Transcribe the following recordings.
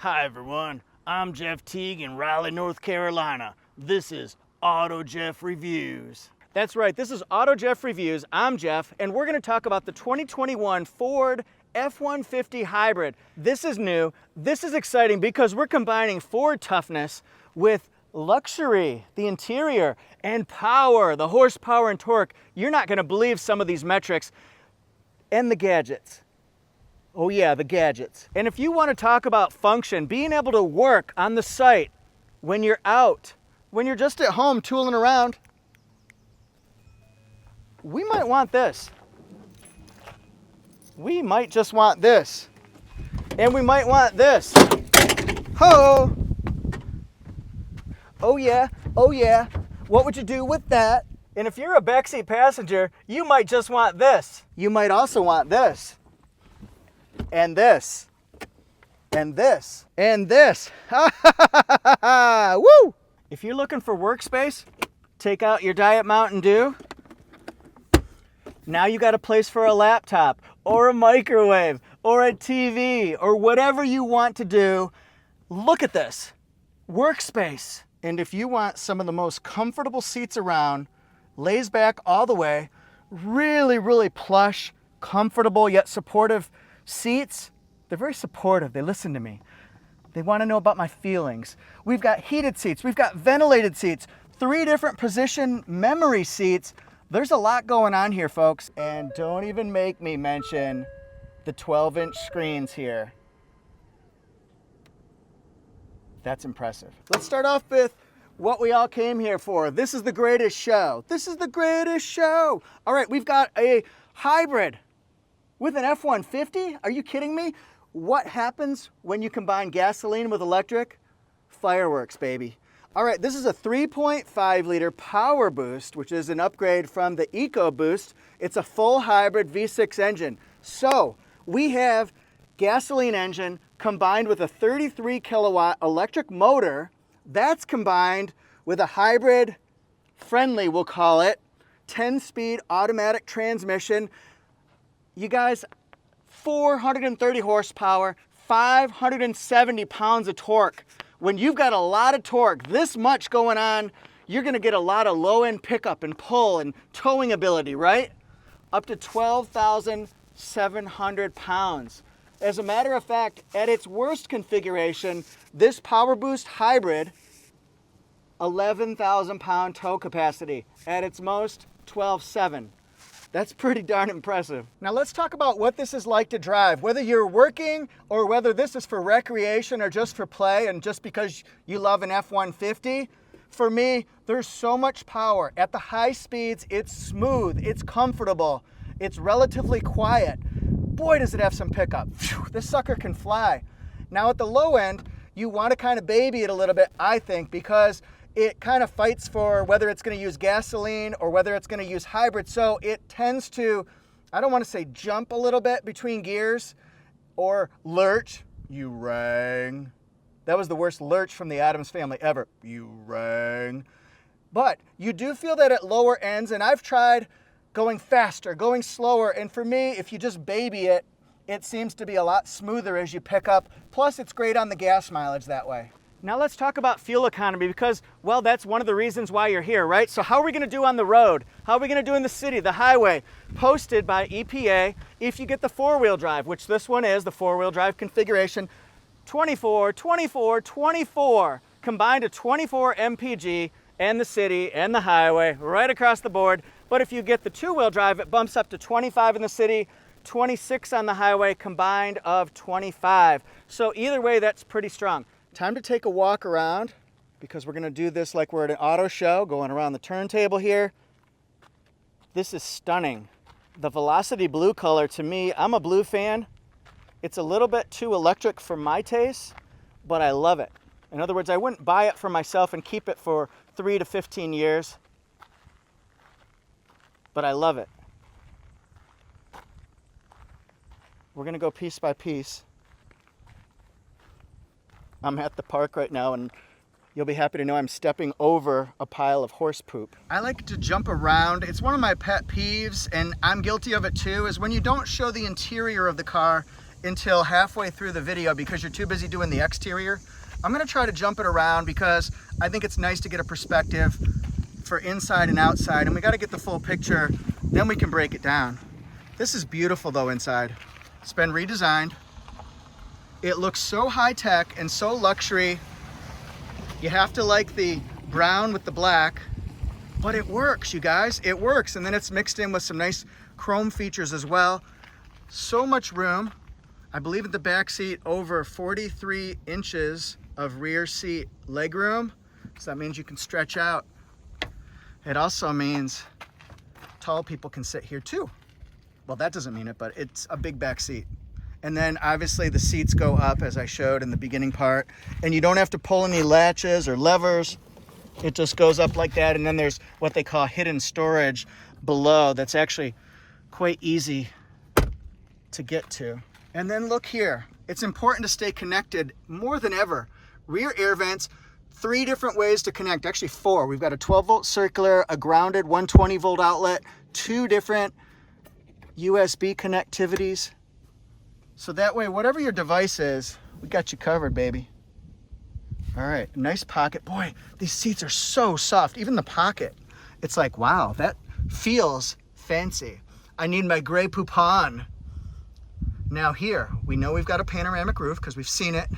Hi everyone, I'm Jeff Teague in Raleigh, North Carolina. This is AutoJeff Reviews. That's right, this is AutoJeff Reviews. I'm Jeff, and we're going to talk about the 2021 Ford F-150 Hybrid. This is new, this is exciting because we're combining Ford toughness with luxury, the interior, and power, the horsepower and torque. You're not going to believe some of these metrics, and the gadgets. Oh yeah, the gadgets. And if you want to talk about function, being able to work on the site when you're out, when you're just at home tooling around, we might want this. We might just want this. And we might want this. Ho! Oh yeah, oh yeah. What would you do with that? And if you're a backseat passenger, you might just want this. You might also want this. And this, and this, and this. Woo! If you're looking for workspace, take out your Diet Mountain Dew. Now you got a place for a laptop, or a microwave, or a TV, or whatever you want to do. Look at this, workspace. And if you want some of the most comfortable seats around, lays back all the way, really, really plush, comfortable yet supportive seats, they're very supportive. They listen to me. They want to know about my feelings. We've got heated seats. We've got ventilated seats. 3 different position memory seats. There's a lot going on here, folks. And don't even make me mention the 12-inch screens here. That's impressive. Let's start off with what we all came here for. This is the greatest show. This is the greatest show. All right, we've got a hybrid with an F-150? Are you kidding me? What happens when you combine gasoline with electric? Fireworks, baby. All right, this is a 3.5 liter PowerBoost, which is an upgrade from the EcoBoost. It's a full hybrid V6 engine. So we have gasoline engine combined with a 33 kilowatt electric motor. That's combined with a hybrid friendly, we'll call it, 10-speed automatic transmission. You guys, 430 horsepower, 570 pounds of torque. When you've got a lot of torque, this much going on, you're gonna get a lot of low-end pickup and pull and towing ability, right? Up to 12,700 pounds. As a matter of fact, at its worst configuration, this PowerBoost Hybrid, 11,000 pound tow capacity. At its most, 12,700. That's pretty darn impressive. Now let's talk about what this is like to drive. Whether you're working or whether this is for recreation or just for play and just because you love an F-150. For me, there's so much power. At the high speeds, it's smooth, it's comfortable, it's relatively quiet. Boy, does it have some pickup. Phew, this sucker can fly. Now at the low end, you want to kind of baby it a little bit, I think, because it kind of fights for whether it's going to use gasoline or whether it's going to use hybrid. So it tends to, I don't want to say jump a little bit between gears or lurch. You rang. That was the worst lurch from the Addams Family ever. You rang. But you do feel that at lower ends, and I've tried going faster, going slower, and for me, if you just baby it, it seems to be a lot smoother as you pick up. Plus, it's great on the gas mileage that way. Now let's talk about fuel economy because, well, that's one of the reasons why you're here, right? So how are we gonna do on the road? How are we gonna do in the city, the highway? Posted by EPA, if you get the 4-wheel drive, which this one is, the 4-wheel drive configuration, 24, 24, 24, combined to 24 mpg and the city and the highway, right across the board. But if you get the 2-wheel drive, it bumps up to 25 in the city, 26 on the highway, combined of 25. So either way, that's pretty strong. Time to take a walk around because we're going to do this like we're at an auto show, going around the turntable here. This is stunning. The Velocity blue color, to me, I'm a blue fan. It's a little bit too electric for my taste, but I love it. In other words, I wouldn't buy it for myself and keep it for 3 to 15 years, but I love it. We're going to go piece by piece. I'm at the park right now, and you'll be happy to know I'm stepping over a pile of horse poop. I like to jump around. It's one of my pet peeves, and I'm guilty of it too, is when you don't show the interior of the car until halfway through the video because you're too busy doing the exterior. I'm gonna try to jump it around because I think it's nice to get a perspective for inside and outside, and we gotta get the full picture, then we can break it down. This is beautiful though inside. It's been redesigned. It looks so high tech and so luxury. You have to like the brown with the black, but it works, you guys, it works. And then it's mixed in with some nice chrome features as well. So much room. I believe at the back seat over 43 inches of rear seat leg room. So that means you can stretch out. It also means tall people can sit here too. Well, that doesn't mean it, but it's a big back seat. And then obviously the seats go up as I showed in the beginning part, and you don't have to pull any latches or levers. It just goes up like that. And then there's what they call hidden storage below that's actually quite easy to get to. And then look here, it's important to stay connected more than ever. Rear air vents, 3 different ways to connect, actually 4. We've got a 12-volt circular, a grounded 120-volt outlet, 2 different USB connectivities. So that way, whatever your device is, we got you covered, baby. All right, nice pocket. Boy, these seats are so soft, even the pocket. It's like, wow, that feels fancy. I need my Grey Poupon. Now here, we know we've got a panoramic roof because we've seen it.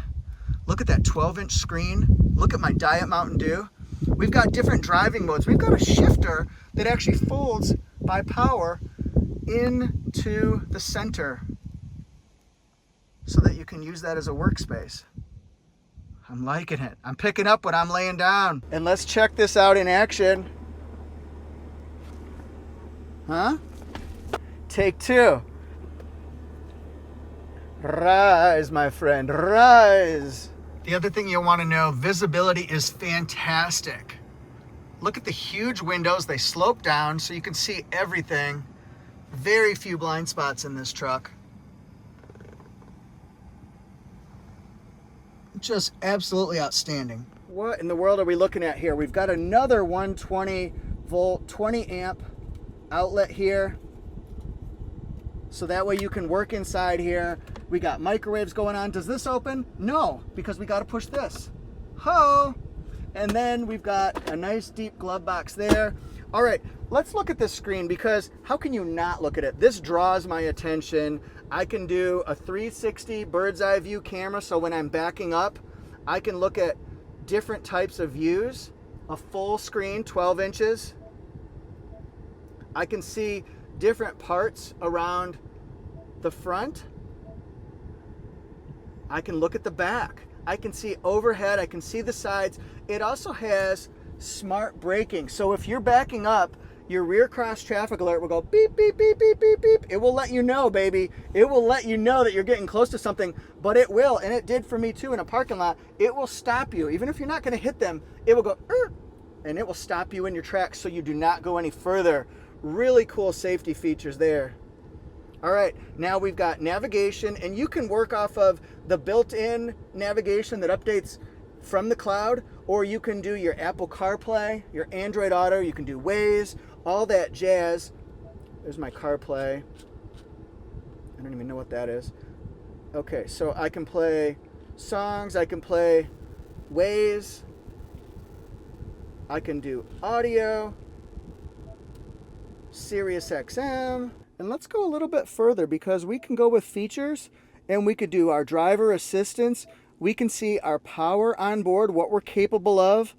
Look at that 12-inch screen. Look at my Diet Mountain Dew. We've got different driving modes. We've got a shifter that actually folds by power into the center so that you can use that as a workspace. I'm liking it. I'm picking up what I'm laying down. And let's check this out in action. Huh? Take 2. Rise, my friend, rise. The other thing you'll want to know, visibility is fantastic. Look at the huge windows. They slope down so you can see everything. Very few blind spots in this truck. Just absolutely outstanding. What in the world are we looking at here? We've got another 120 volt, 20 amp outlet here. So that way you can work inside here. We got microwaves going on. Does this open? No, because we got to push this. Ho! And then we've got a nice deep glove box there. All right, let's look at this screen because how can you not look at it? This draws my attention. I can do a 360 bird's eye view camera, so when I'm backing up, I can look at different types of views. A full screen, 12 inches. I can see different parts around the front. I can look at the back. I can see overhead. I can see the sides. It also has smart braking. So if you're backing up, your rear cross traffic alert will go beep, beep, beep, beep, beep, beep. It will let you know, baby. It will let you know that you're getting close to something, but it will, and it did for me too in a parking lot. It will stop you. Even if you're not going to hit them, it will go, and it will stop you in your tracks so you do not go any further. Really cool safety features there. All right, now we've got navigation, and you can work off of the built-in navigation that updates from the cloud, or you can do your Apple CarPlay, your Android Auto, you can do Waze, all that jazz. There's my CarPlay. I don't even know what that is. Okay, so I can play songs, I can play Waze, I can do audio, Sirius XM, and let's go a little bit further because we can go with features and we could do our driver assistance. We can see our power on board, what we're capable of,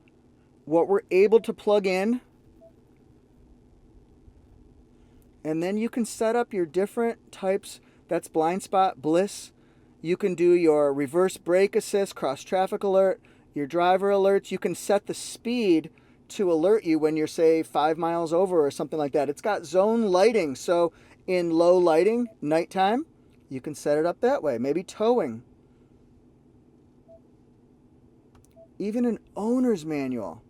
what we're able to plug in. And then you can set up your different types. That's blind spot, bliss. You can do your reverse brake assist, cross traffic alert, your driver alerts. You can set the speed to alert you when you're, say, 5 miles over or something like that. It's got zone lighting. So in low lighting, nighttime, you can set it up that way. Maybe towing. Even an owner's manual.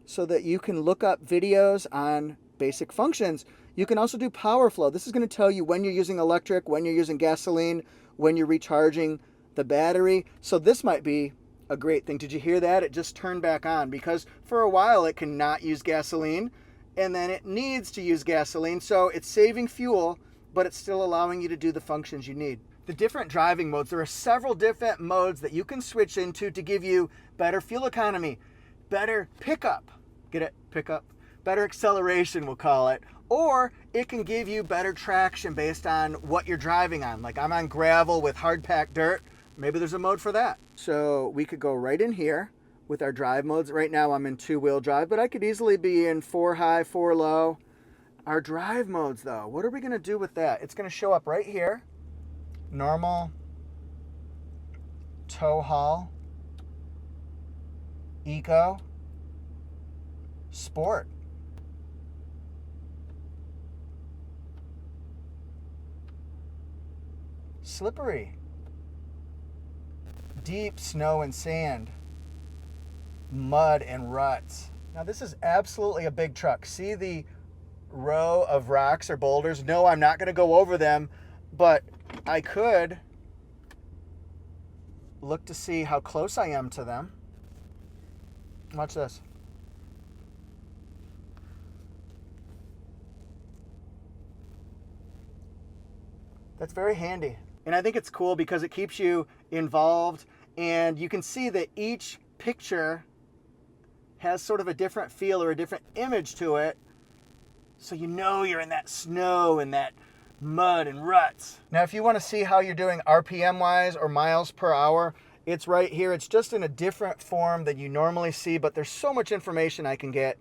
So that you can look up videos on basic functions. You can also do power flow. This is going to tell you when you're using electric, when you're using gasoline, when you're recharging the battery. So this might be a great thing. Did you hear that? It just turned back on because for a while it cannot use gasoline and then it needs to use gasoline. So it's saving fuel but it's still allowing you to do the functions you need. The different driving modes, there are several different modes that you can switch into to give you better fuel economy, better pickup, get it, pickup, better acceleration we'll call it, or it can give you better traction based on what you're driving on. Like I'm on gravel with hard packed dirt, maybe there's a mode for that. So we could go right in here with our drive modes. Right now I'm in 2-wheel drive, but I could easily be in 4 high, 4 low. Our drive modes though, what are we gonna do with that? It's gonna show up right here. Normal, tow haul, eco, sport. Slippery, deep snow and sand, mud and ruts. Now this is absolutely a big truck. See the row of rocks or boulders? No, I'm not gonna go over them, but I could look to see how close I am to them. Watch this. That's very handy. And I think it's cool because it keeps you involved, and you can see that each picture has sort of a different feel or a different image to it. So you know you're in that snow and that mud and ruts. Now, if you want to see how you're doing RPM wise or miles per hour, it's right here. It's just in a different form than you normally see, but there's so much information I can get.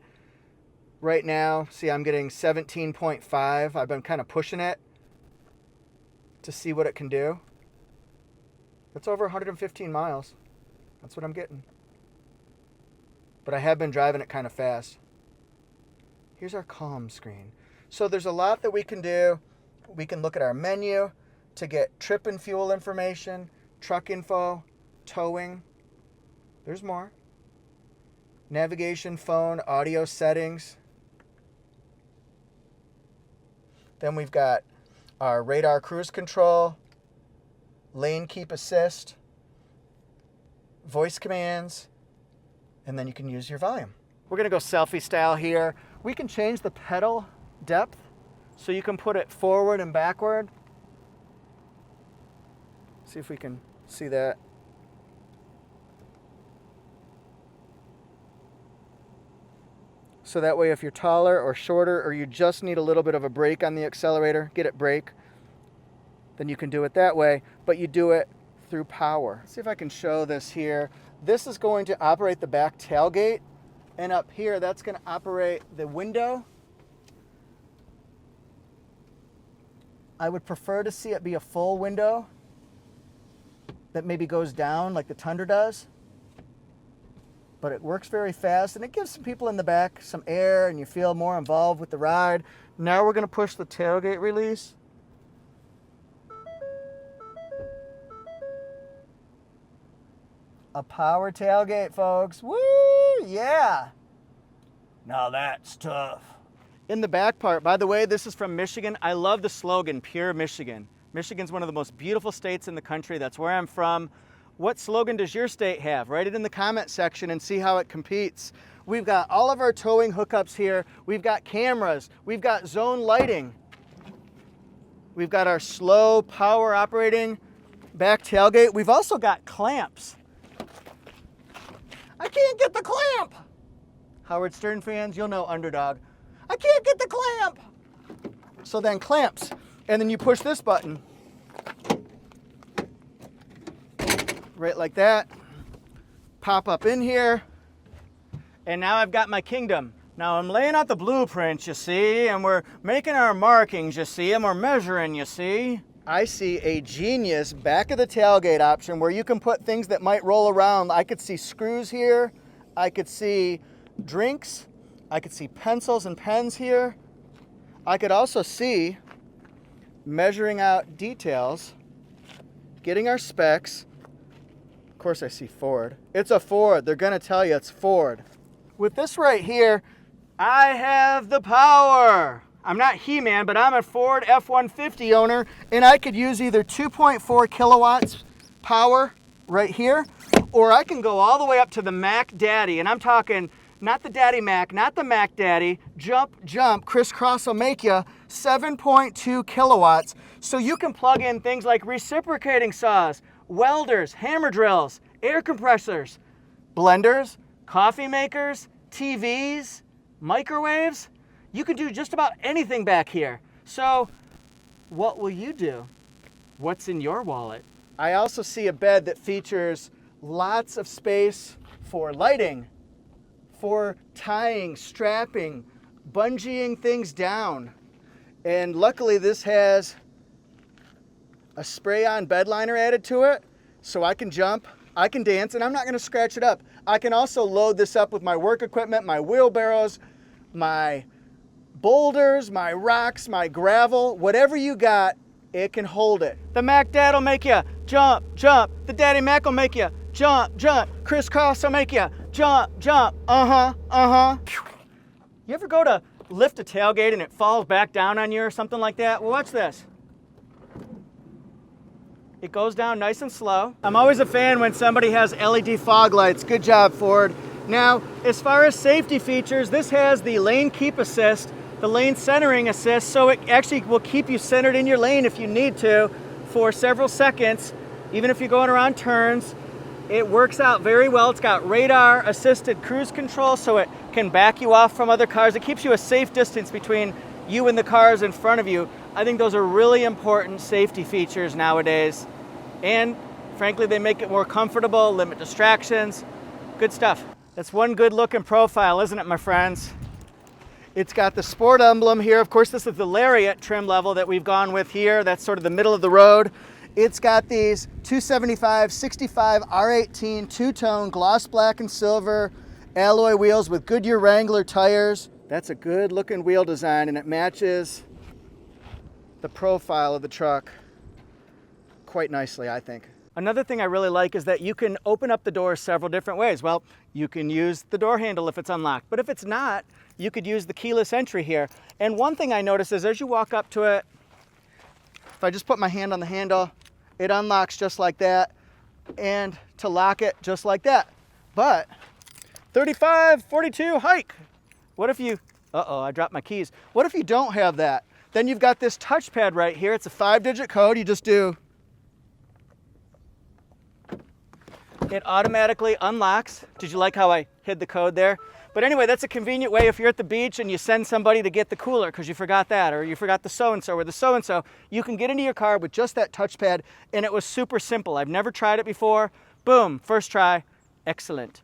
Right now, see, I'm getting 17.5. I've been kind of pushing it to see what it can do. It's over 115 miles. That's what I'm getting. But I have been driving it kind of fast. Here's our calm screen. So there's a lot that we can do. We can look at our menu to get trip and fuel information, truck info, towing. There's more. Navigation, phone, audio settings. Then we've got our radar cruise control, lane keep assist, voice commands, and then you can use your volume. We're gonna go selfie style here. We can change the pedal depth so you can put it forward and backward. See if we can see that. So that way if you're taller or shorter or you just need a little bit of a brake on the accelerator, get it brake, then you can do it that way, but you do it through power. Let's see if I can show this here. This is going to operate the back tailgate, and up here that's going to operate the window. I would prefer to see it be a full window that maybe goes down like the Tundra does. But it works very fast, and it gives some people in the back some air, and you feel more involved with the ride. Now we're going to push the tailgate release. A power tailgate, folks. Woo! Yeah! Now that's tough. In the back part, by the way, this is from Michigan. I love the slogan, Pure Michigan. Michigan's one of the most beautiful states in the country. That's where I'm from. What slogan does your state have? Write it in the comment section and see how it competes. We've got all of our towing hookups here. We've got cameras. We've got zone lighting. We've got our slow power operating back tailgate. We've also got clamps. I can't get the clamp. Howard Stern fans, you'll know Underdog. I can't get the clamp. So then clamps, and then you push this button. Right like that. Pop up in here. And now I've got my kingdom. Now I'm laying out the blueprints, you see, and we're making our markings, you see, and we're measuring, you see. I see a genius back of the tailgate option where you can put things that might roll around. I could see screws here. I could see drinks. I could see pencils and pens here. I could also see measuring out details, getting our specs. Of course I see Ford. It's a Ford. They're gonna tell you it's Ford. With this right here, I have the power. I'm not He-Man, but I'm a Ford F-150 owner, and I could use either 2.4 kilowatts power right here, or I can go all the way up to the Mac Daddy, and I'm talking not the Daddy Mac, not the Mac Daddy. Jump, jump, crisscross will make you 7.2 kilowatts. So you can plug in things like reciprocating saws, welders, hammer drills, air compressors, blenders, coffee makers, TVs, microwaves. You can do just about anything back here. So what will you do? What's in your wallet? I also see a bed that features lots of space for lighting, for tying, strapping, bungeeing things down. And luckily this has a spray-on bed liner added to it, so I can jump, I can dance, and I'm not gonna scratch it up. I can also load this up with my work equipment, my wheelbarrows, my boulders, my rocks, my gravel, whatever you got, it can hold it. The Mac Dad will make you jump, jump. The Daddy Mac will make you jump, jump. Crisscross will make you jump, jump. You ever go to lift a tailgate and it falls back down on you or something like that? Well, watch this. It goes down nice and slow. I'm always a fan when somebody has LED fog lights. Good job, Ford. Now, as far as safety features, this has the lane keep assist, the lane centering assist, so it actually will keep you centered in your lane if you need to for several seconds, even if you're going around turns. It works out very well. It's got radar assisted cruise control, so it can back you off from other cars. It keeps you a safe distance between you and the cars in front of you. I think those are really important safety features nowadays. And frankly, they make it more comfortable, limit distractions. Good stuff. That's one good looking profile, isn't it, my friends? It's got the Sport emblem here. Of course, this is the Lariat trim level that we've gone with here. That's sort of the middle of the road. It's got these 275/65 R18 two-tone gloss black and silver alloy wheels with Goodyear Wrangler tires. That's a good looking wheel design, and it matches the profile of the truck quite nicely, I think. Another thing I really like is that you can open up the door several different ways. Well, you can use the door handle if it's unlocked, but if it's not, you could use the keyless entry here. And one thing I noticed is as you walk up to it, if I just put my hand on the handle, it unlocks just like that, and to lock it just like that. But 35, 42 hike. What if you, I dropped my keys. What if you don't have that? Then you've got this touchpad right here. It's a 5-digit code. You just do. It automatically unlocks. Did you like how I hid the code there? But anyway, that's a convenient way if you're at the beach and you send somebody to get the cooler because you forgot that, or you forgot the so-and-so or the so-and-so, you can get into your car with just that touchpad, and it was super simple. I've never tried it before. Boom, first try, excellent.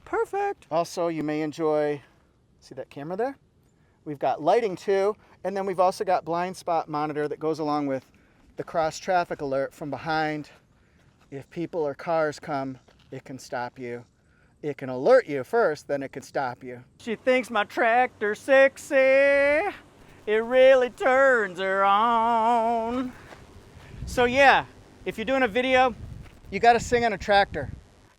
Perfect. Also, you may enjoy, see that camera there? We've got lighting too, and then we've also got blind spot monitor that goes along with the cross traffic alert from behind. If people or cars come, it can stop you. It can alert you first, then it can stop you. She thinks my tractor's sexy. It really turns her on. So yeah, if you're doing a video, you gotta sing on a tractor.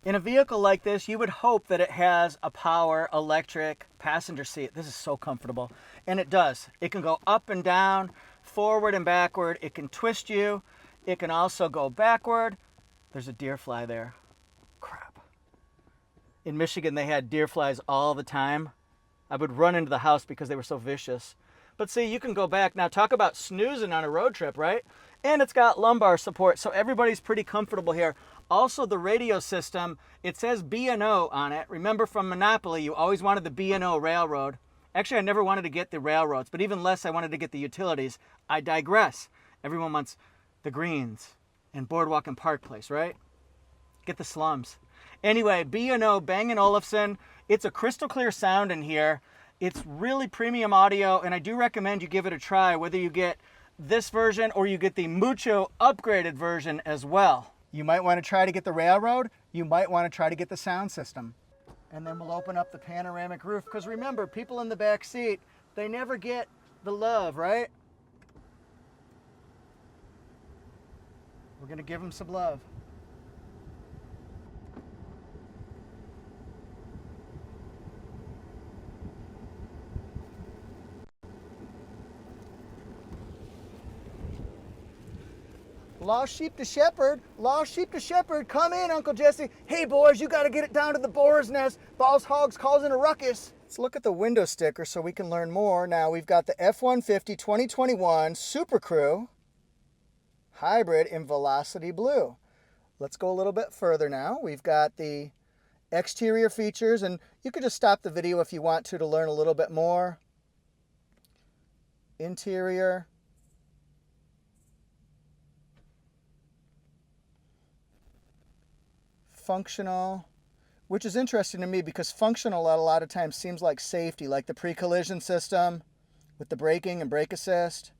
In a vehicle like this, you would hope that it has a power electric passenger seat. This is so comfortable, and it does. It can go up and down, forward and backward. It can twist you. It can also go backward. There's a deer fly there. Crap. In Michigan, they had deer flies all the time. I would run into the house because they were so vicious. But see, you can go back. Now talk about snoozing on a road trip, right? And it's got lumbar support, so everybody's pretty comfortable here. Also, the radio system, it says B&O on it. Remember from Monopoly, you always wanted the B&O railroad. Actually, I never wanted to get the railroads, but even less I wanted to get the utilities. I digress. Everyone wants the greens and Boardwalk and Park Place, right? Get the slums. Anyway, B&O, Bang & Olufsen. It's a crystal clear sound in here. It's really premium audio, and I do recommend you give it a try, whether you get this version or you get the Mucho upgraded version as well. You might want to try to get the railroad. You might want to try to get the sound system. And then we'll open up the panoramic roof, because remember, people in the back seat, they never get the love, right? We're going to give them some love. Lost sheep to shepherd, lost sheep to shepherd. Come in, Uncle Jesse. Hey boys, you gotta get it down to the boar's nest. Boss Hog's causing a ruckus. Let's look at the window sticker so we can learn more. Now we've got the F-150 2021 Super Crew Hybrid in Velocity Blue. Let's go a little bit further now. We've got the exterior features, and you could just stop the video if you want to learn a little bit more. Interior. Functional, which is interesting to me because functional a lot of times seems like safety, like the pre-collision system with the braking and brake assist.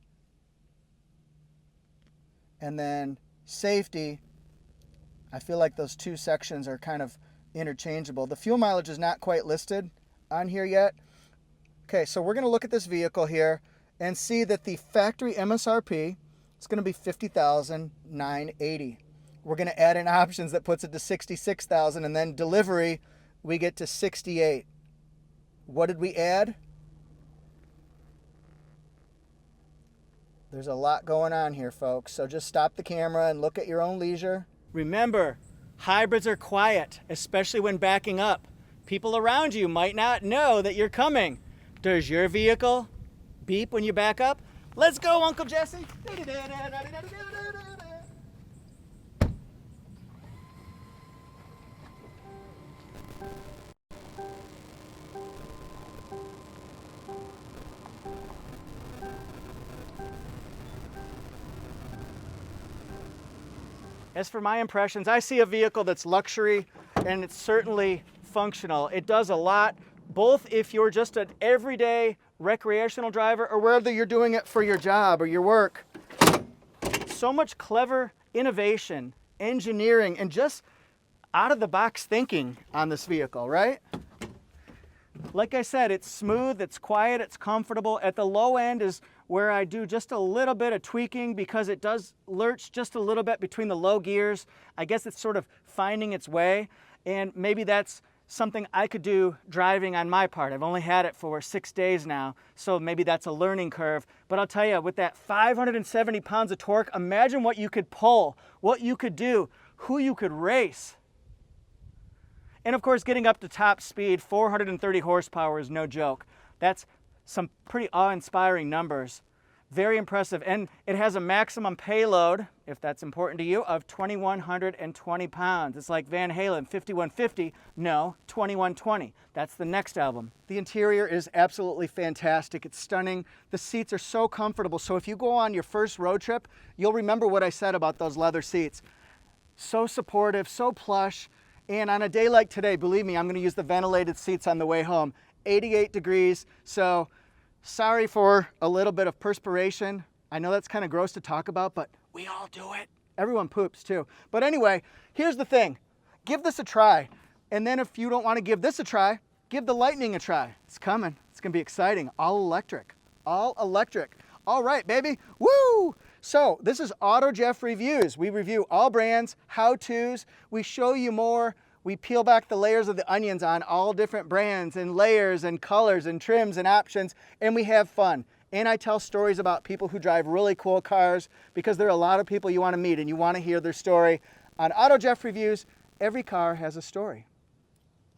And then safety, I feel like those two sections are kind of interchangeable. The fuel mileage is not quite listed on here yet. Okay, so we're going to look at this vehicle here and see that the factory MSRP is going to be $50,980. We're going to add in options that puts it to $66,000, and then delivery, we get to $68,000. What did we add? There's a lot going on here, folks, so just stop the camera and look at your own leisure. Remember, hybrids are quiet, especially when backing up. People around you might not know that you're coming. Does your vehicle beep when you back up? Let's go, Uncle Jesse. As for my impressions, I see a vehicle that's luxury and it's certainly functional. It does a lot, both if you're just an everyday recreational driver or whether you're doing it for your job or your work. So much clever innovation, engineering, and just out-of-the-box thinking on this vehicle, right? Like I said, it's smooth, it's quiet, it's comfortable. At the low end is where I do just a little bit of tweaking because it does lurch just a little bit between the low gears. I guess it's sort of finding its way, and maybe that's something I could do driving on my part. I've only had it for 6 days now, so maybe that's a learning curve. But I'll tell you, with that 570 pounds of torque, imagine what you could pull, what you could do, who you could race. And of course, getting up to top speed, 430 horsepower is no joke. That's some pretty awe-inspiring numbers. Very impressive. And it has a maximum payload, if that's important to you, of 2,120 pounds. It's like Van Halen, 5150. No, 2120. That's the next album. The interior is absolutely fantastic. It's stunning. The seats are so comfortable. So if you go on your first road trip, you'll remember what I said about those leather seats. So supportive, so plush. And on a day like today, believe me, I'm going to use the ventilated seats on the way home. 88 degrees, so sorry for a little bit of perspiration. I know that's kind of gross to talk about, but we all do it. Everyone poops too. But anyway, here's the thing. Give this a try. And then if you don't want to give this a try, give the Lightning a try. It's coming. It's going to be exciting. All electric. All electric. All right, baby. Woo! So this is AutoJeff Reviews. We review all brands, how-tos. We show you more. We peel back the layers of the onions on all different brands and layers and colors and trims and options, and we have fun. And I tell stories about people who drive really cool cars because there are a lot of people you want to meet and you want to hear their story. On AutoJeff Reviews, every car has a story.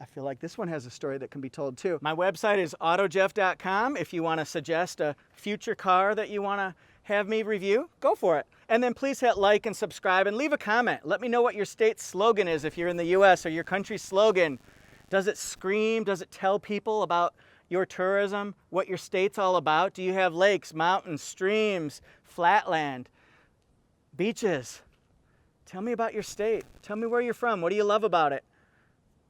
I feel like this one has a story that can be told too. My website is autojeff.com. If you want to suggest a future car that you want to have me review, go for it. And then please hit like and subscribe and leave a comment. Let me know what your state's slogan is if you're in the US, or your country's slogan. Does it scream? Does it tell people about your tourism, what your state's all about? Do you have lakes, mountains, streams, flatland, beaches? Tell me about your state. Tell me where you're from. What do you love about it?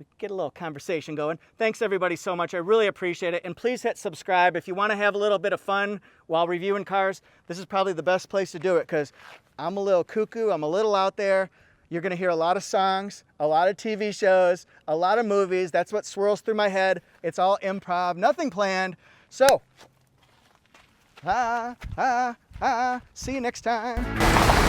We can get a little conversation going. Thanks everybody so much. I really appreciate it. And please hit subscribe if you want to have a little bit of fun while reviewing cars. This is probably the best place to do it because I'm a little cuckoo. I'm a little out there. You're going to hear a lot of songs, a lot of TV shows, a lot of movies. That's what swirls through my head. It's all improv, nothing planned. So, see you next time.